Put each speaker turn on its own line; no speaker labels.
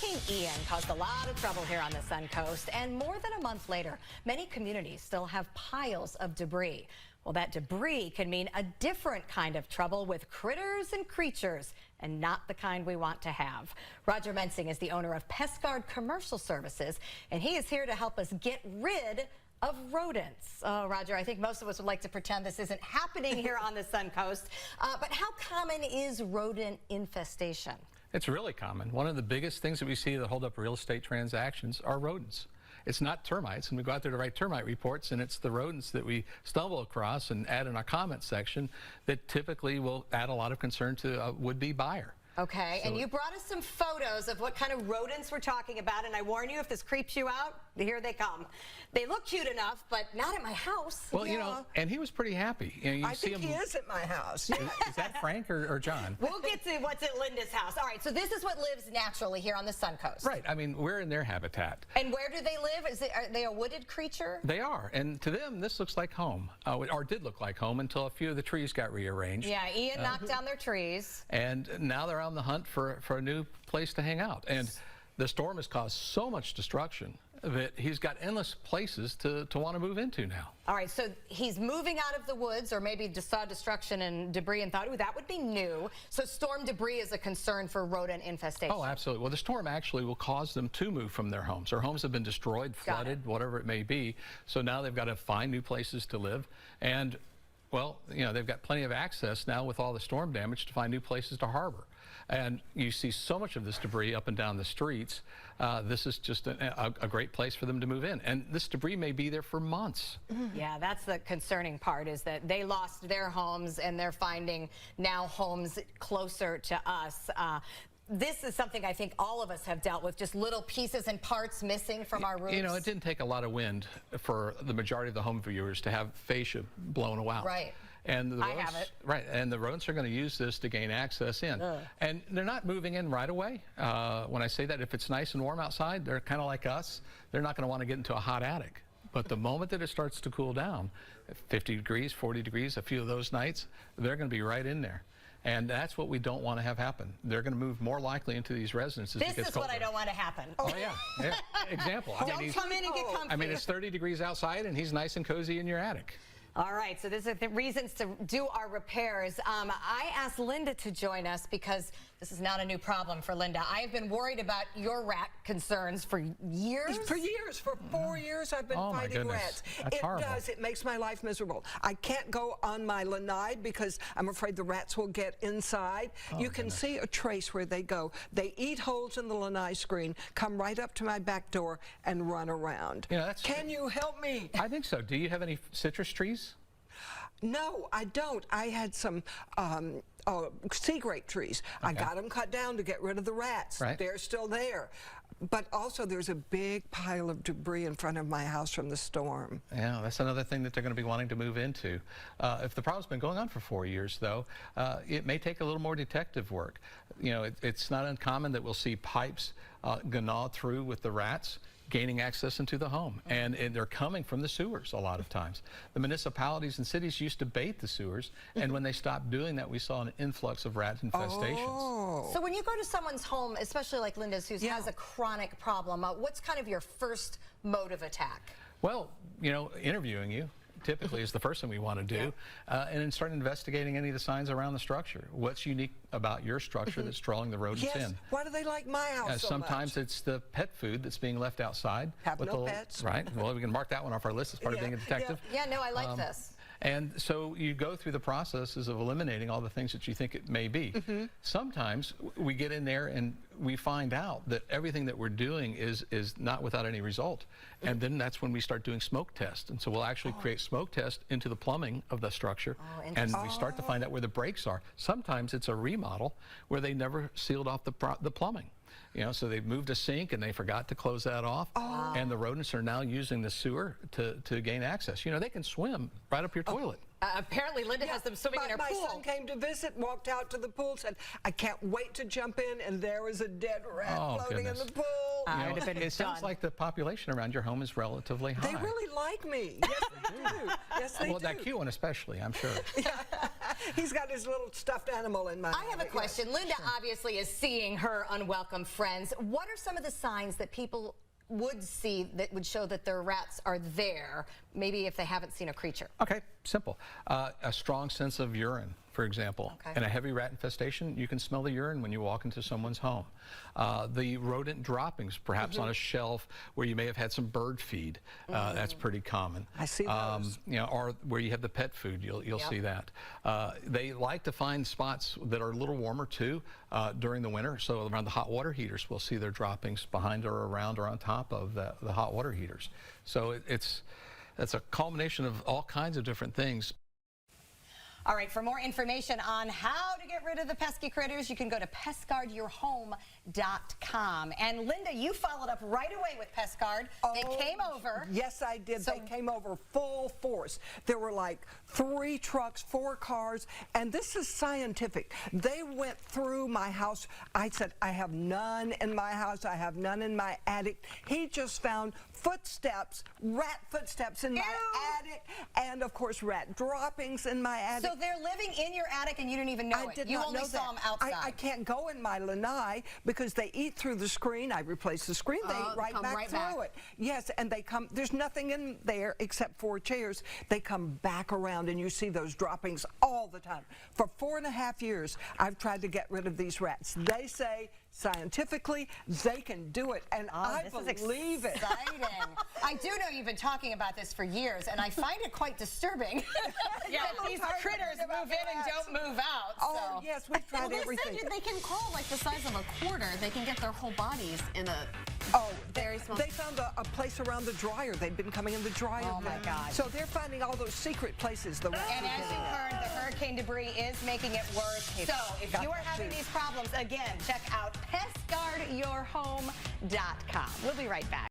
Hurricane Ian caused a lot of trouble here on the Sun Coast, and more than a month later, many communities still have piles of debris. Well, that debris can mean a different kind of trouble with critters and creatures, and not the kind we want to have. Roger Mensing is the owner of Pestguard Commercial Services, and he is here to help us get rid of rodents. Oh, Roger, I think most of us would like to pretend this isn't happening here on the Sun Coast. But how common is rodent infestation?
It's really common. One of the biggest things that we see that hold up real estate transactions are rodents. It's not termites, and we go out there to write termite reports, and it's the rodents that we stumble across and add in our comment section that typically will add a lot of concern to a would-be buyer.
Okay, and you brought us some photos of what kind of rodents we're talking about, and I warn you, if this creeps you out, here they come. They look cute enough, but not at my house.
Well, you know, and he was pretty happy. You know, you
I
see
think
him,
he is at my house.
Is that Frank or John?
We'll get to what's at Linda's house. All right, so this is what lives naturally here on the Sun Coast.
Right, I mean, we're in their habitat.
And where do they live? Are they a wooded creature?
They are, and to them, this looks like home, or did look like home until a few of the trees got rearranged.
Yeah, Ian knocked down their trees.
And now they're on the hunt for a new place to hang out. And the storm has caused so much destruction that he's got endless places to want to move into now.
All right, so he's moving out of the woods, or maybe just saw destruction and debris and thought, ooh, that would be new. So storm debris is a concern for rodent infestation.
Oh, absolutely. Well, the storm actually will cause them to move from their homes. Their homes have been destroyed, flooded, whatever it may be. So now they've got to find new places to live. And, well, you know, they've got plenty of access now with all the storm damage to find new places to harbor. And you see so much of this debris up and down the streets. This is just a great place for them to move in. And this debris may be there for months.
Yeah, that's the concerning part, is that they lost their homes and they're finding now homes closer to us. This is something I think all of us have dealt with, just little pieces and parts missing from our roofs.
You know, it didn't take a lot of wind for the majority of the home viewers to have fascia blown out.
Right.
And the rodents,
I have it.
Right, and the rodents are going to use this to gain access in. And they're not moving in right away. When I say that, if it's nice and warm outside, they're kind of like us. They're not going to want to get into a hot attic. But the moment that it starts to cool down, 50 degrees, 40 degrees, a few of those nights, they're going to be right in there. And that's what we don't want to have happen. They're going to move more likely into these residences.
This is what I don't want to happen.
Oh, yeah. Example.
Don't come in and get comfy.
I mean, it's 30 degrees outside, and he's nice and cozy in your attic.
All right, so these are the reasons to do our repairs. I asked Linda to join us because this is not a new problem for Linda. I have been worried about your rat concerns for years.
For years, for 4 years, I've been fighting rats.
That's horrible.
It makes my life miserable. I can't go on my lanai because I'm afraid the rats will get inside. You can see a trace where they go. They eat holes in the lanai screen, come right up to my back door, and run around.
You know,
Can you help me?
I think so. Do you have any citrus trees?
No, I don't. I had some sea grape trees. I got them cut down to get rid of the rats.
Right.
They're still there. But also there's a big pile of debris in front of my house from the storm.
Yeah, that's another thing that they're going to be wanting to move into. If the problem's been going on for 4 years, though, it may take a little more detective work. You know, it's not uncommon that we'll see pipes gnaw through with the rats, gaining access into the home, and they're coming from the sewers a lot of times. The municipalities and cities used to bait the sewers, and when they stopped doing that, we saw an influx of rat infestations.
So when you go to someone's home, especially like Linda's, who has a chronic problem, what's kind of your first mode of attack?
Well, you know, interviewing you typically is the first thing we want to do, and then start investigating any of the signs around the structure. What's unique about your structure that's drawing the rodents in?
Why do they like my house so
sometimes
much?
It's the pet food that's being left outside.
Have no pets.
Right. Well, we can mark that one off our list as part of being a detective.
Yeah, no, I like this.
And so you go through the processes of eliminating all the things that you think it may be. Sometimes we get in there and we find out that everything that we're doing is not without any result. And then that's when we start doing smoke tests. And so we'll actually create smoke tests into the plumbing of the structure. And we start to find out where the breaks are. Sometimes it's a remodel where they never sealed off the plumbing. You know, so they've moved a sink and they forgot to close that off. And the rodents are now using the sewer to gain access. You know, they can swim right up your toilet.
Apparently Linda has them swimming in her pool.
My son came to visit, walked out to the pool, said, I can't wait to jump in, and there was a dead rat floating in the pool.
It sounds like the population around your home is relatively high.
They really like me. Yes, they do. Yes, they do.
Well, that cute one especially, I'm sure.
He's got his little stuffed animal in my
I have a question. Linda obviously is seeing her unwelcome friends. What are some of the signs that people would see that would show that their rats are there, maybe if they haven't seen a creature?
Okay, simple. A strong sense of urine, for example.
Okay.
In a heavy rat infestation, you can smell the urine when you walk into someone's home. The rodent droppings, perhaps on a shelf where you may have had some bird feed. That's pretty common.
I see those.
You know, or where you have the pet food, you'll see that. They like to find spots that are a little warmer too during the winter. So around the hot water heaters, we'll see their droppings behind or around or on top of the hot water heaters. So it's a culmination of all kinds of different things.
All right, for more information on how to get rid of the pesky critters, you can go to pestguardyourhome.com. And Linda, you followed up right away with PestGuard. They came over.
Yes, I did. They came over full force. There were like 3 trucks, 4 cars, and this is scientific. They went through my house. I said, I have none in my house. I have none in my attic. He just found footsteps, rat footsteps in my attic, and of course rat droppings in my attic.
So they're living in your attic and you didn't even know
I
it.
did
You
not
only
know
saw
that.
them outside.
I can't go in my lanai because they eat through the screen. I replace the screen. They eat right back through it. Yes, and they come. There's nothing in there except 4 chairs. They come back around, and you see those droppings all the time. For 4.5 years, I've tried to get rid of these rats. They say scientifically they can do it, and I believe it.
Exciting. I do know you've been talking about this for years, and I find it quite disturbing that these critters move in and don't move out.
Oh,
so.
yes, we've tried everything.
They can crawl like the size of a quarter. They can get their whole bodies in a very small.
They found a place around the dryer. They'd been coming in the dryer.
Oh, my God.
So they're finding all those secret places. The rats
And
are
as you
getting
heard, the hurricane debris is making it worse. So if you are having these problems, again, check out pestguardyourhome.com. We'll be right back.